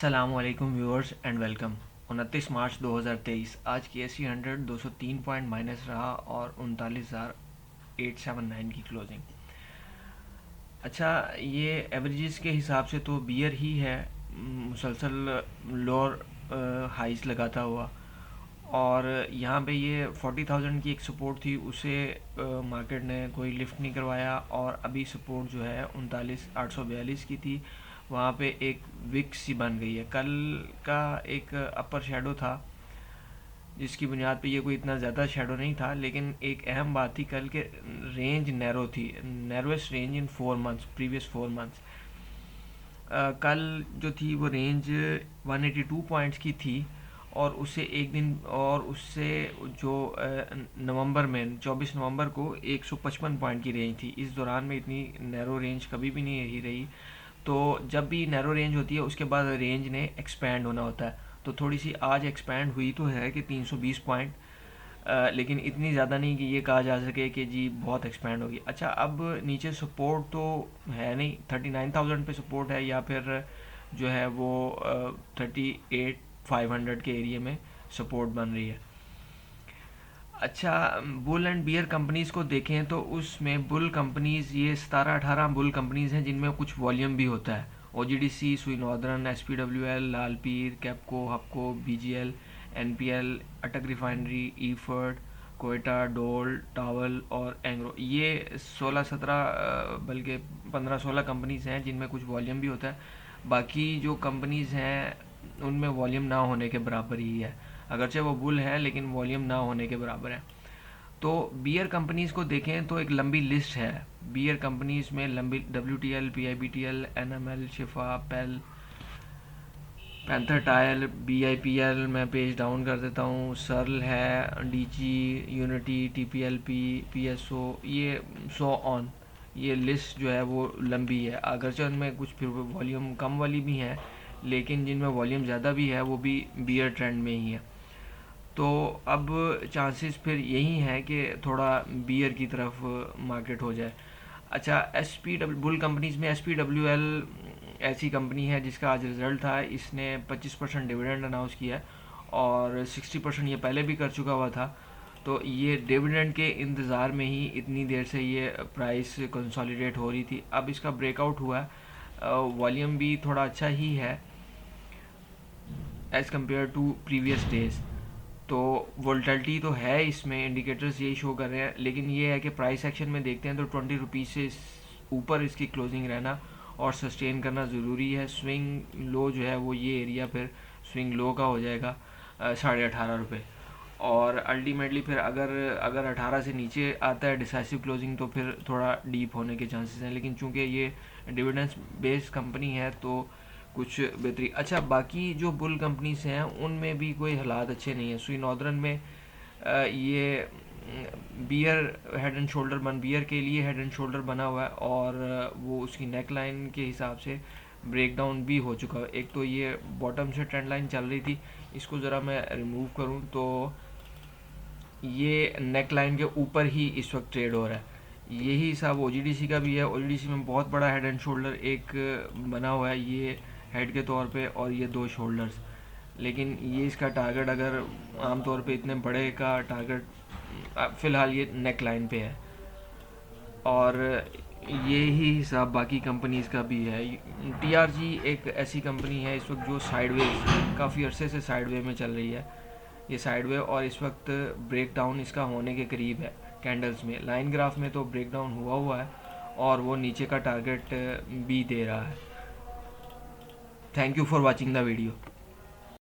अस्सलामुअलैकुम viewers and welcome. 29 मार्च 2023 आज की एस सी 100 203 पॉइंट माइनस रहा और 39,879 की क्लोजिंग। अच्छा, ये एवरेजेस के हिसाब से तो बियर ही है, मुसलसल लोअर हाइज लगाता हुआ। और यहाँ पे ये 40,000 की एक सपोर्ट थी, उसे मार्केट ने कोई लिफ्ट नहीं करवाया और अभी सपोर्ट जो है 39,842 की थी, वहाँ पे एक विक्स सी बन गई है। कल का एक अपर शेडो था जिसकी बुनियाद पे ये कोई इतना ज़्यादा शेडो नहीं था, लेकिन एक अहम बात थी कल के रेंज नैरो थी, नैरोएस्ट रेंज इन 4 मंथ्स, प्रीवियस 4 मंथ्स। कल जो थी वो रेंज 182 पॉइंट्स की थी और उससे एक दिन और उससे जो नवंबर में 24 नवंबर को 155 पॉइंट की रेंज थी। इस दौरान में इतनी नैरो रेंज कभी भी नहीं रही। तो जब भी नैरो रेंज होती है उसके बाद रेंज ने एक्सपैंड होना होता है। तो थोड़ी सी आज एक्सपैंड हुई तो है कि 320 पॉइंट, लेकिन इतनी ज़्यादा नहीं कि ये कहा जा सके कि जी बहुत एक्सपैंड होगी। अच्छा, अब नीचे सपोर्ट तो है नहीं, 39,000 पे सपोर्ट है या फिर जो है वो 38,500 के एरिया में सपोर्ट बन रही है। अच्छा, बुल एंड बियर कंपनीज़ को देखें तो उसमें बुल कंपनीज़ ये 17-18 बुल कंपनीज़ हैं जिनमें कुछ वॉल्यूम भी होता है। OGDC, Sui northern, SPWL, Lalpir, Kapco, Hubco, BGL, NPL, Attock refinery, ईफर्ड, कोयटा, डोल, टावल और एंग्रो, ये 16-17 बल्कि 15-16 कंपनीज़ हैं जिनमें कुछ वॉल्यूम भी होता है। बाकी जो कंपनीज़ हैं उनमें वॉल्यूम ना होने के बराबर ही है, अगरचे वो बुल है लेकिन वॉल्यूम ना होने के बराबर है। तो बियर कंपनीज़ को देखें तो एक लंबी लिस्ट है। बियर कंपनीज़ में लंबी WTL, PIBTL, NML, शिफा, पेल, पैंथर टायल, BIPL, मैं पेज डाउन कर देता हूँ, सर्ल है, DG, यूनिटी, TPLP, PSO, ये सो ऑन। ये लिस्ट जो है वो लंबी है, अगरचे उनमें कुछ फिर वॉल्यूम कम वाली भी हैं, लेकिन जिनमें वॉल्यूम ज़्यादा भी है वो भी बियर ट्रेंड में ही है। तो अब चांसेस फिर यही हैं कि थोड़ा बियर की तरफ मार्केट हो जाए। अच्छा, बुल कंपनीज में SPWL ऐसी कंपनी है जिसका आज रिजल्ट था, इसने 25% डिविडेंड अनाउंस किया है और 60% ये पहले भी कर चुका हुआ था। तो ये डिविडेंड के इंतज़ार में ही इतनी देर से ये प्राइस कंसोलिडेट हो रही थी। अब इसका ब्रेकआउट हुआ है, वॉल्यूम भी थोड़ा अच्छा ही है as compare to previous days. तो वोल्टिलिटी तो है इसमें, इंडिकेटर्स यही शो कर रहे हैं, लेकिन ये है कि प्राइस एक्शन में देखते हैं तो 20 रुपीज़ से ऊपर इसकी क्लोजिंग रहना और सस्टेन करना ज़रूरी है। स्विंग लो जो है वो ये एरिया फिर स्विंग लो का हो जाएगा 18.5 रुपये। और अल्टीमेटली फिर अगर 18 से नीचे आता है डिसाइसिव क्लोजिंग तो फिर थोड़ा डीप होने के चांसेस हैं, लेकिन चूंकि ये डिविडेंस बेस्ड कंपनी है तो कुछ बेहतरी। अच्छा, बाकी जो बुल कंपनीज हैं उनमें भी कोई हालात अच्छे नहीं है। सुई नॉर्दर्न में ये bear head and shoulder bear के लिए हेड एंड शोल्डर बना हुआ है और वो उसकी नेक लाइन के हिसाब से ब्रेक डाउन भी हो चुका है। एक तो ये बॉटम से ट्रेंड लाइन चल रही थी, इसको ज़रा मैं रिमूव करूँ तो ये नेक लाइन के ऊपर ही इस वक्त ट्रेड हो रहा है। यही हिसाब OGDC का भी है। OGDC में बहुत बड़ा हेड एंड शोल्डर एक बना हुआ है, ये हेड के तौर पे और ये दो शोल्डर्स, लेकिन ये इसका टारगेट अगर आमतौर पे इतने बड़े का टारगेट फ़िलहाल ये नेक लाइन पे है। और ये ही हिसाब बाकी कंपनीज़ का भी है। TRG एक ऐसी कंपनी है इस वक्त जो साइडवेज काफ़ी अरसे से साइडवे में चल रही है, ये साइडवे, और इस वक्त ब्रेक डाउन इसका होने के करीब है। कैंडल्स में लाइन ग्राफ में तो ब्रेक डाउन हुआ है और वो नीचे का टारगेट भी दे रहा है। Thank you for watching the video.